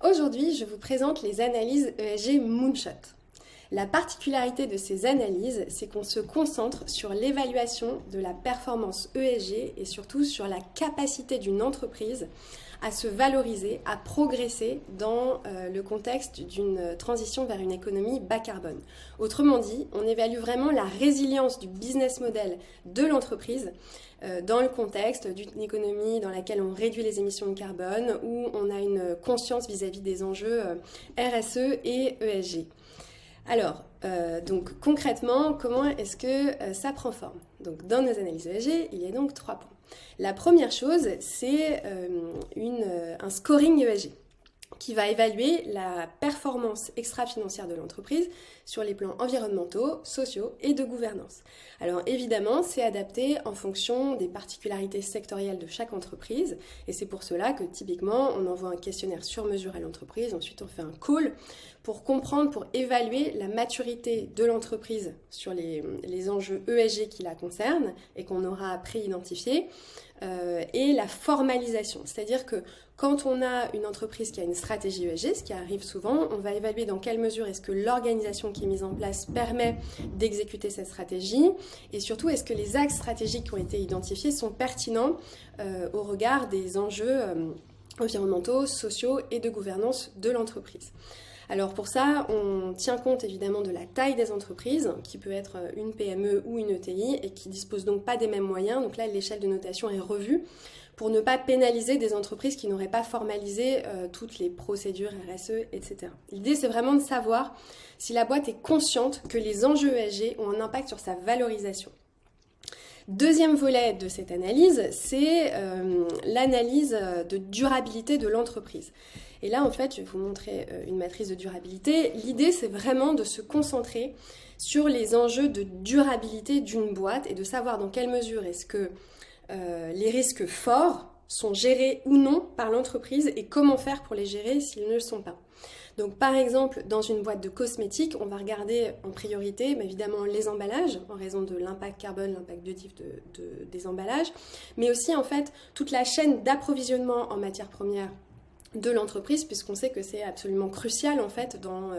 Aujourd'hui, je vous présente les analyses ESG Moonshot. La particularité de ces analyses, c'est qu'on se concentre sur l'évaluation de la performance ESG et surtout sur la capacité d'une entreprise à se valoriser, à progresser dans le contexte d'une transition vers une économie bas carbone. Autrement dit, on évalue vraiment la résilience du business model de l'entreprise dans le contexte d'une économie dans laquelle on réduit les émissions de carbone, où on a une conscience vis-à-vis des enjeux RSE et ESG. Alors, donc concrètement, comment est-ce que ça prend forme? Donc, dans nos analyses ESG, il y a donc 3 points. La première chose, c'est un scoring ESG qui va évaluer la performance extra-financière de l'entreprise sur les plans environnementaux, sociaux et de gouvernance. Alors évidemment, c'est adapté en fonction des particularités sectorielles de chaque entreprise et c'est pour cela que typiquement, on envoie un questionnaire sur mesure à l'entreprise, ensuite on fait un call pour comprendre, pour évaluer la maturité de l'entreprise sur les enjeux ESG qui la concernent et qu'on aura pré-identifiés. Et la formalisation, c'est-à-dire que quand on a une entreprise qui a une stratégie ESG, ce qui arrive souvent, on va évaluer dans quelle mesure est-ce que l'organisation qui est mise en place permet d'exécuter cette stratégie et surtout est-ce que les axes stratégiques qui ont été identifiés sont pertinents au regard des enjeux environnementaux, sociaux et de gouvernance de l'entreprise. Alors pour ça, on tient compte évidemment de la taille des entreprises, qui peut être une PME ou une ETI, et qui ne dispose donc pas des mêmes moyens. Donc là, l'échelle de notation est revue pour ne pas pénaliser des entreprises qui n'auraient pas formalisé toutes les procédures RSE, etc. L'idée, c'est vraiment de savoir si la boîte est consciente que les enjeux ESG ont un impact sur sa valorisation. Deuxième volet de cette analyse, c'est l'analyse de durabilité de l'entreprise. Et là, en fait, je vais vous montrer une matrice de durabilité. L'idée, c'est vraiment de se concentrer sur les enjeux de durabilité d'une boîte et de savoir dans quelle mesure est-ce que les risques forts sont gérés ou non par l'entreprise et comment faire pour les gérer s'ils ne le sont pas. Donc par exemple, dans une boîte de cosmétiques, on va regarder en priorité évidemment les emballages en raison de l'impact carbone, l'impact biodiversité des emballages, mais aussi en fait toute la chaîne d'approvisionnement en matières premières de l'entreprise, puisqu'on sait que c'est absolument crucial en fait dans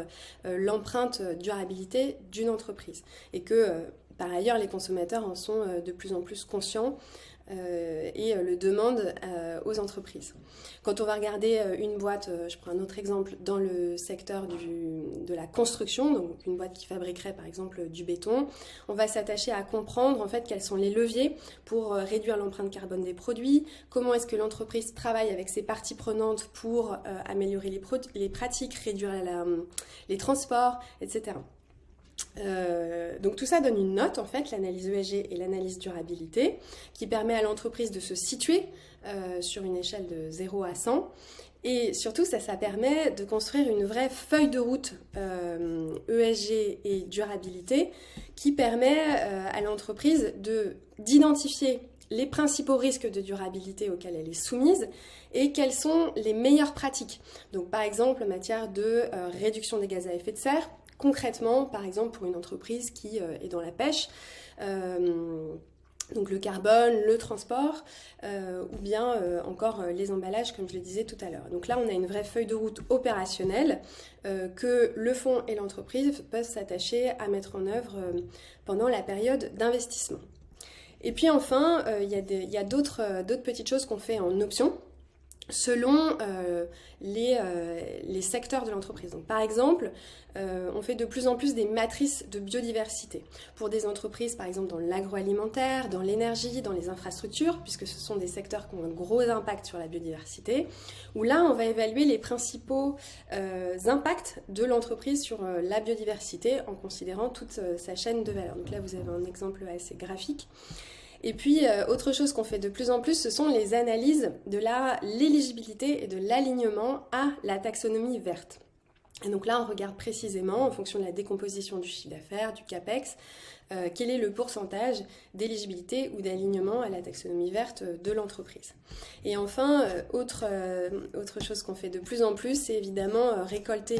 l'empreinte durabilité d'une entreprise et que par ailleurs les consommateurs en sont de plus en plus conscients et le demandent aux entreprises. Quand on va regarder une boîte, je prends un autre exemple, dans le secteur de la construction, donc une boîte qui fabriquerait par exemple du béton, on va s'attacher à comprendre en fait quels sont les leviers pour réduire l'empreinte carbone des produits, comment est-ce que l'entreprise travaille avec ses parties prenantes pour améliorer les pratiques, réduire les transports, etc. Donc tout ça donne une note en fait, l'analyse ESG et l'analyse durabilité, qui permet à l'entreprise de se situer sur une échelle de 0 à 100 et surtout ça permet de construire une vraie feuille de route ESG et durabilité qui permet à l'entreprise d'identifier les principaux risques de durabilité auxquels elle est soumise et quelles sont les meilleures pratiques. Donc par exemple en matière de réduction des gaz à effet de serre. Concrètement, par exemple, pour une entreprise qui est dans la pêche, donc le carbone, le transport, ou bien encore les emballages, comme je le disais tout à l'heure. Donc là, on a une vraie feuille de route opérationnelle que le fonds et l'entreprise peuvent s'attacher à mettre en œuvre pendant la période d'investissement. Et puis enfin, il y a d'autres petites choses qu'on fait en option, selon les secteurs de l'entreprise. Donc, par exemple, on fait de plus en plus des matrices de biodiversité pour des entreprises, par exemple dans l'agroalimentaire, dans l'énergie, dans les infrastructures, puisque ce sont des secteurs qui ont un gros impact sur la biodiversité, où là, on va évaluer les principaux impacts de l'entreprise sur la biodiversité en considérant toute sa chaîne de valeur. Donc là, vous avez un exemple assez graphique. Et puis, autre chose qu'on fait de plus en plus, ce sont les analyses de l'éligibilité et de l'alignement à la taxonomie verte. Et donc là, on regarde précisément, en fonction de la décomposition du chiffre d'affaires, du CAPEX, quel est le pourcentage d'éligibilité ou d'alignement à la taxonomie verte de l'entreprise. Et enfin, autre chose qu'on fait de plus en plus, c'est évidemment récolter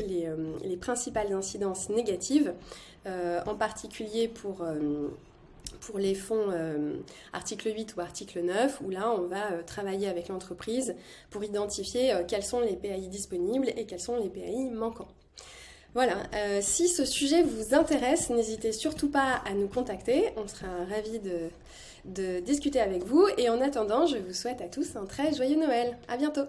les principales incidences négatives, en particulier pour les fonds article 8 ou article 9, où là, on va travailler avec l'entreprise pour identifier quels sont les PAI disponibles et quels sont les PAI manquants. Voilà, si ce sujet vous intéresse, n'hésitez surtout pas à nous contacter, on sera ravis de discuter avec vous. Et en attendant, je vous souhaite à tous un très joyeux Noël. À bientôt!